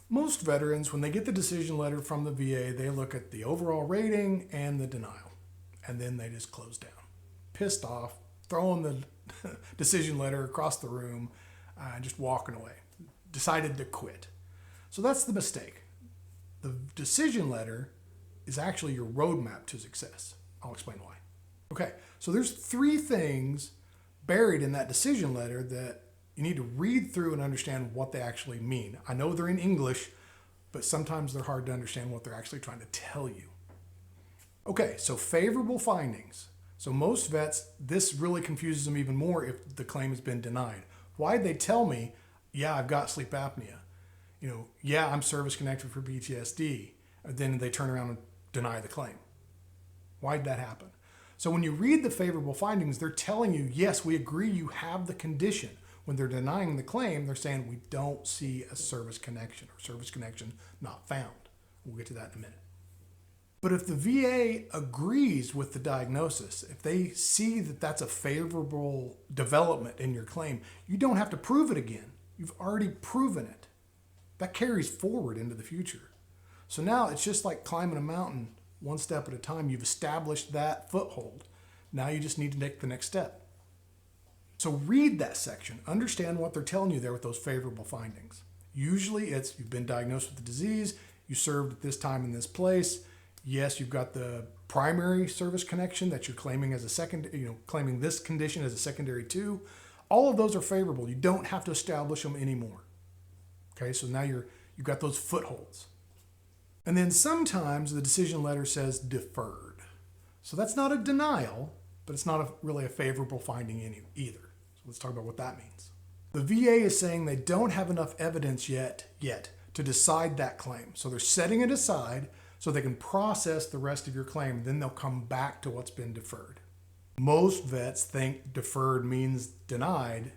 Most veterans, when they get the decision letter from the VA, they look at the overall rating and the denial, and then they just close down. Pissed off, throwing the decision letter across the room, and just walking away. Decided to quit. So that's the mistake. The decision letter is actually your roadmap to success. I'll explain why. Okay, so there's 3 things buried in that decision letter that you need to read through and understand what they actually mean. I know they're in English, but sometimes they're hard to understand what they're actually trying to tell you. Okay, so favorable findings. So most vets, this really confuses them even more if the claim has been denied. Why'd they tell me, yeah, I've got sleep apnea? Yeah, I'm service connected for PTSD. Then they turn around and deny the claim. Why'd that happen? So when you read the favorable findings, they're telling you, yes, we agree you have the condition. When they're denying the claim, they're saying we don't see a service connection or service connection not found. We'll get to that in a minute. But if the VA agrees with the diagnosis, if they see that that's a favorable development in your claim, you don't have to prove it again. You've already proven it. That carries forward into the future. So now it's just like climbing a mountain one step at a time. You've established that foothold. Now you just need to take the next step. So read that section. Understand what they're telling you there with those favorable findings. Usually it's you've been diagnosed with the disease, you served at this time in this place. Yes, you've got the primary service connection that you're claiming as a second, claiming this condition as a secondary to. All of those are favorable. You don't have to establish them anymore. Okay, so now you've got those footholds. And then sometimes the decision letter says deferred. So that's not a denial, but it's not really a favorable finding either. So let's talk about what that means. The VA is saying they don't have enough evidence yet to decide that claim. So they're setting it aside so they can process the rest of your claim. Then they'll come back to what's been deferred. Most vets think deferred means denied.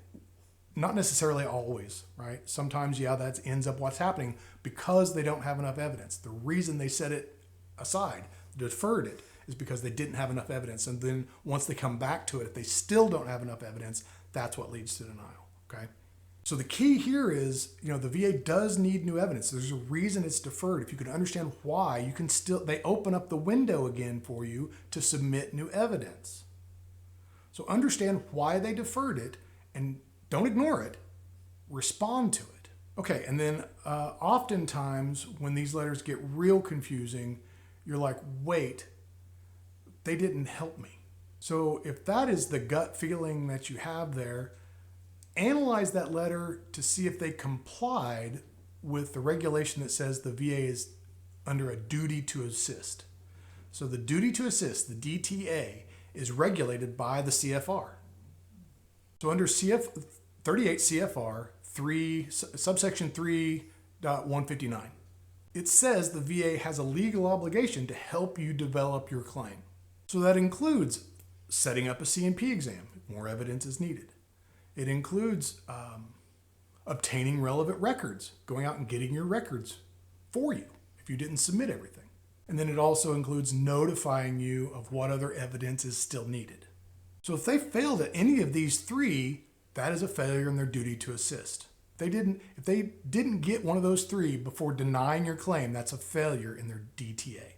Not necessarily always, right? Sometimes, that ends up what's happening because they don't have enough evidence. The reason they set it aside, deferred it, is because they didn't have enough evidence. And then once they come back to it, if they still don't have enough evidence, that's what leads to denial, okay? So the key here is, the VA does need new evidence. There's a reason it's deferred. If you can understand why, they open up the window again for you to submit new evidence. So understand why they deferred it and don't ignore it, respond to it. Okay, and then oftentimes when these letters get real confusing, you're like, wait, they didn't help me. So if that is the gut feeling that you have there, analyze that letter to see if they complied with the regulation that says the VA is under a duty to assist. So the duty to assist, the DTA, is regulated by the C.F.R. So under 38 C.F.R. 3, subsection 3.159, it says the VA has a legal obligation to help you develop your claim. So that includes setting up a C&P exam if more evidence is needed. It includes obtaining relevant records, going out and getting your records for you if you didn't submit everything. And then it also includes notifying you of what other evidence is still needed. So if they failed at any of these 3, that is a failure in their duty to assist. If they didn't get one of those 3 before denying your claim, that's a failure in their DTA.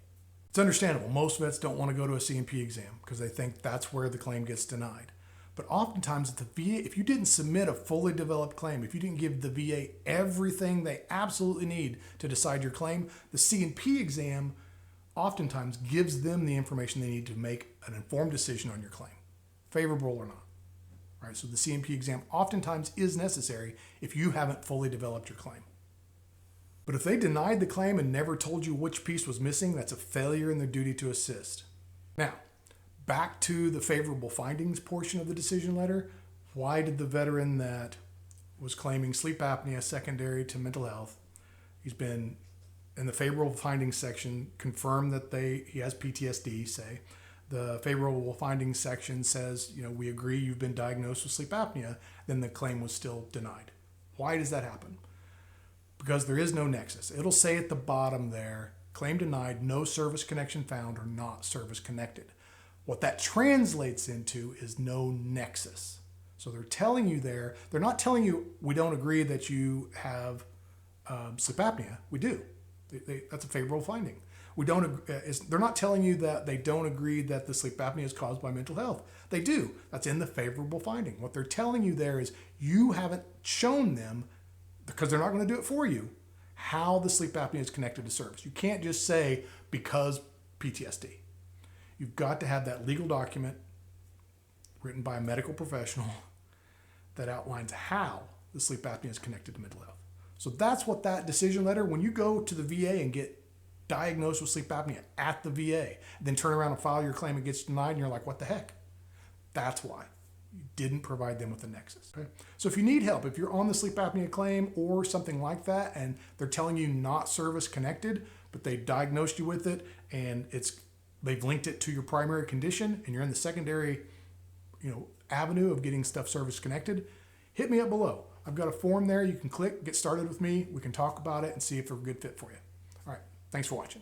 It's understandable. Most vets don't want to go to a C&P exam because they think that's where the claim gets denied. But oftentimes, if you didn't submit a fully developed claim, if you didn't give the VA everything they absolutely need to decide your claim, the C&P exam oftentimes gives them the information they need to make an informed decision on your claim, favorable or not. Right? So the C&P exam oftentimes is necessary if you haven't fully developed your claim. But if they denied the claim and never told you which piece was missing, that's a failure in their duty to assist. Now, back to the favorable findings portion of the decision letter. Why did the veteran that was claiming sleep apnea secondary to mental health, he's been in the favorable findings section, confirmed that he has PTSD, say. The favorable findings section says, we agree you've been diagnosed with sleep apnea, then the claim was still denied. Why does that happen? Because there is no nexus. It'll say at the bottom there, claim denied, no service connection found, or not service connected. What that translates into is no nexus. So they're telling you there, they're not telling you we don't agree that you have sleep apnea, we do. That's a favorable finding. We don't. They're not telling you that they don't agree that the sleep apnea is caused by mental health. They do. That's in the favorable finding. What they're telling you there is you haven't shown them, because they're not going to do it for you, how the sleep apnea is connected to service. You can't just say because PTSD. You've got to have that legal document written by a medical professional that outlines how the sleep apnea is connected to mental health. So that's what that decision letter, when you go to the VA and get diagnosed with sleep apnea at the VA, then turn around and file your claim and gets denied, and you're like, what the heck? That's why you didn't provide them with a Nexus. Okay? So if you need help, if you're on the sleep apnea claim or something like that, and they're telling you not service connected, but they diagnosed you with it and they've linked it to your primary condition, and you're in the secondary, avenue of getting stuff service connected, hit me up below. I've got a form there. You can click, get started with me. We can talk about it and see if they're a good fit for you. All right. Thanks for watching.